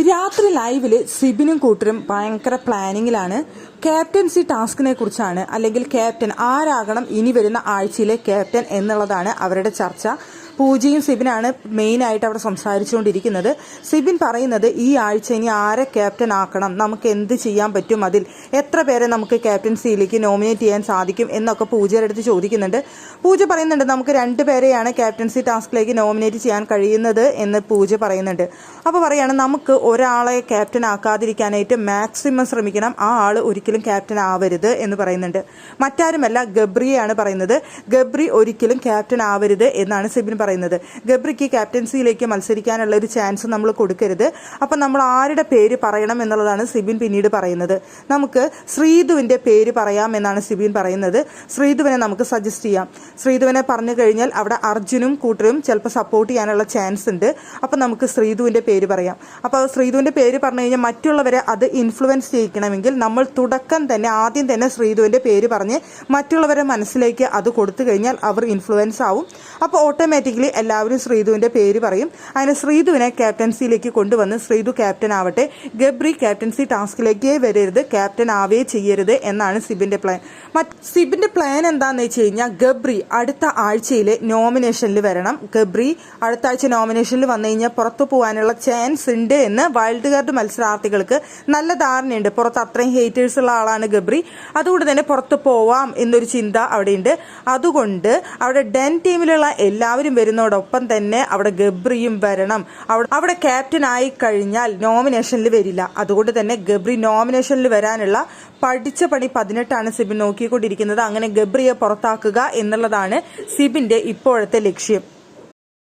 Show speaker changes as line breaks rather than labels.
രാത്രി ലൈവില് സിബിനും കൂട്ടരും ഭയങ്കര പ്ലാനിങ്ങിലാണ്. ക്യാപ്റ്റൻസി ടാസ്കിനെ കുറിച്ചാണ്, അല്ലെങ്കിൽ ക്യാപ്റ്റൻ ആരാകണം ഇനി വരുന്ന ആഴ്ചയിലെ ക്യാപ്റ്റൻ എന്നുള്ളതാണ് അവരുടെ ചർച്ച. പൂജയും സിബിനാണ് മെയിൻ ആയിട്ട് അവിടെ സംസാരിച്ചുകൊണ്ടിരിക്കുന്നത്. സിബിൻ പറയുന്നത് ഈ ആഴ്ച ഇനി ആരെ ക്യാപ്റ്റൻ ആക്കണം, നമുക്ക് എന്ത് ചെയ്യാൻ പറ്റും, അതിൽ എത്ര പേരെ നമുക്ക് ക്യാപ്റ്റൻസിയിലേക്ക് നോമിനേറ്റ് ചെയ്യാൻ സാധിക്കും എന്നൊക്കെ പൂജയുടെ അടുത്ത് ചോദിക്കുന്നുണ്ട്. പൂജ പറയുന്നുണ്ട് നമുക്ക് 2 പേരെയാണ് ക്യാപ്റ്റൻസി ടാസ്കിലേക്ക് നോമിനേറ്റ് ചെയ്യാൻ കഴിയുന്നത് എന്ന് പൂജ പറയുന്നുണ്ട്. അപ്പോൾ പറയാണ് നമുക്ക് ഒരാളെ ക്യാപ്റ്റൻ ആക്കാതിരിക്കാനായിട്ട് മാക്സിമം ശ്രമിക്കണം, ആ ആൾ ഒരിക്കലും ക്യാപ്റ്റൻ ആവരുത് എന്ന് പറയുന്നുണ്ട്. മറ്റാരുമല്ല, ഗബ്രിയെയാണ് പറയുന്നത്. ഗബ്രി ഒരിക്കലും ക്യാപ്റ്റൻ ആവരുത് എന്നാണ് സിബിൻ പറയുന്നത്. ഗബ്രിക്ക് ക്യാപ്റ്റൻസിയിലേക്ക് മത്സരിക്കാനുള്ള ഒരു ചാൻസ് നമ്മൾ കൊടുക്കരുത്. അപ്പം നമ്മൾ ആരുടെ പേര് പറയണം എന്നുള്ളതാണ് സിബിൻ പിന്നീട് പറയുന്നത്. നമുക്ക് ശ്രീധുവിന്റെ പേര് പറയാം എന്നാണ് സിബിൻ പറയുന്നത്. ശ്രീധുവിനെ നമുക്ക് സജസ്റ്റ് ചെയ്യാം. ശ്രീധുവിനെ പറഞ്ഞു കഴിഞ്ഞാൽ അവിടെ അർജുനും കൂട്ടരും ചിലപ്പോൾ സപ്പോർട്ട് ചെയ്യാനുള്ള ചാൻസ് ഉണ്ട്. അപ്പം നമുക്ക് ശ്രീധുവിന്റെ പേര് പറയാം. അപ്പോൾ ശ്രീധുവിന്റെ പേര് പറഞ്ഞു കഴിഞ്ഞാൽ മറ്റുള്ളവരെ അത് ഇൻഫ്ലുവൻസ് ചെയ്യിക്കണമെങ്കിൽ നമ്മൾ ആദ്യം തന്നെ ശ്രീധുവിന്റെ പേര് പറഞ്ഞ് മറ്റുള്ളവരെ മനസ്സിലേക്ക് അത് കൊടുത്തു കഴിഞ്ഞാൽ അവർ ഇൻഫ്ലുവൻസ് ആവും. അപ്പോൾ ഓട്ടോമാറ്റിക്കലി എല്ലാവരും ശ്രീധുവിന്റെ പേര് പറയും. അങ്ങനെ ശ്രീധുവിനെ ക്യാപ്റ്റൻസിയിലേക്ക് കൊണ്ടുവന്ന് ശ്രീധു ക്യാപ്റ്റൻ ആവട്ടെ, ഗബ്രി ക്യാപ്റ്റൻസി ടാസ്കിലേക്ക് വരരുത്, ക്യാപ്റ്റൻ ആവേ ചെയ്യരുത് എന്നാണ് സിബിന്റെ പ്ലാൻ. സിബിന്റെ പ്ലാൻ എന്താണെന്ന് വെച്ച് കഴിഞ്ഞാൽ ഗബ്രി അടുത്ത ആഴ്ചയിൽ നോമിനേഷനിൽ വരണം. ഗബ്രി അടുത്ത ആഴ്ച നോമിനേഷനിൽ വന്നു കഴിഞ്ഞാൽ പുറത്തു പോകാനുള്ള ചാൻസ് ഉണ്ട് എന്ന് വൈൽഡ് കാർഡ് മത്സരാർത്ഥികൾക്ക് നല്ല ധാരണയുണ്ട്. പുറത്ത് അത്രയും ഹേറ്റേഴ്സ് ഉള്ള ആളാണ് ഗബ്രി. അതുകൊണ്ട് തന്നെ പുറത്തു പോവാം എന്നൊരു ചിന്ത അവിടെയുണ്ട്. അതുകൊണ്ട് അവിടെ ഡെൻ ടീമിലുള്ള എല്ലാവരും വരുന്നതോടൊപ്പം തന്നെ അവിടെ ഗബ്രിയും വരണം. അവിടെ ക്യാപ്റ്റൻ ആയി കഴിഞ്ഞാൽ നോമിനേഷനിൽ വരില്ല. അതുകൊണ്ട് തന്നെ ഗബ്രി നോമിനേഷനിൽ വരാനുള്ള പഠിച്ച പണി 18 സിബിൻ നോക്കിക്കൊണ്ടിരിക്കുന്നത്. അങ്ങനെ ഗബ്രിയെ പുറത്താക്കുക എന്നുള്ളതാണ് സിബിന്റെ ഇപ്പോഴത്തെ ലക്ഷ്യം.